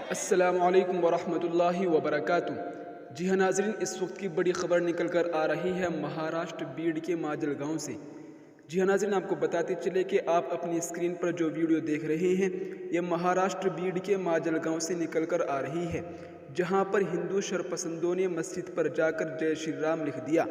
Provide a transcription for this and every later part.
अस्सलामुअलैकुम वरहमतुल्लाहि वबरकातुहू। जी हाँ नाज़रीन, इस वक्त की बड़ी ख़बर निकल कर आ रही है महाराष्ट्र बीड के माजल गांव से। जी हाँ नाज़रीन, आपको बताते चले कि आप अपनी स्क्रीन पर जो वीडियो देख रहे हैं ये महाराष्ट्र बीड के माजल गांव से निकल कर आ रही है, जहां पर हिंदू शरपसंदों ने मस्जिद पर जाकर जय श्री राम लिख दिया।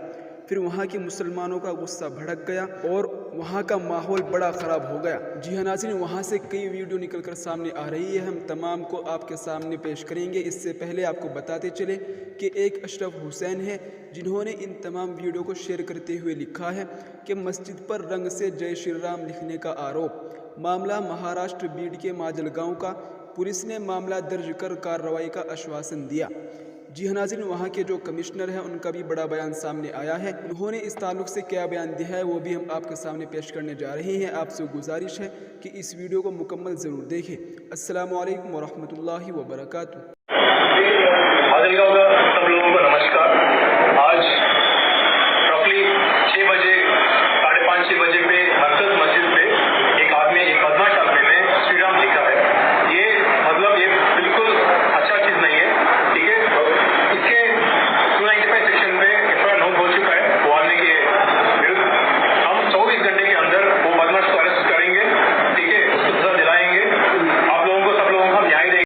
फिर वहां के मुसलमानों का गुस्सा भड़क गया और वहां का माहौल बड़ा ख़राब हो गया। जी हाँ नाज़रीन, वहां से कई वीडियो निकल कर सामने आ रही है, हम तमाम को आपके सामने पेश करेंगे। इससे पहले आपको बताते चले कि एक अशरफ हुसैन है जिन्होंने इन तमाम वीडियो को शेयर करते हुए लिखा है कि मस्जिद पर रंग से जय श्री राम लिखने का आरोप। मामला महाराष्ट्र बीड के माजल गाँव का। पुलिस ने मामला दर्ज कर कार्रवाई का आश्वासन दिया। जी हाँ नाज़रीन, वहाँ के जो कमिश्नर हैं उनका भी बड़ा बयान सामने आया है। उन्होंने इस ताल्लुक़ से क्या बयान दिया है वो भी हम आपके सामने पेश करने जा रहे हैं। आपसे गुजारिश है कि इस वीडियो को मुकम्मल ज़रूर देखें। अस्सलामु अलैकुम वरहमतुल्लाहि वबरकातुहू। सब लोगों को नमस्कार। आज रफली 6 बजे, 5:30-6 बजे पे मरकज मस्जिद पे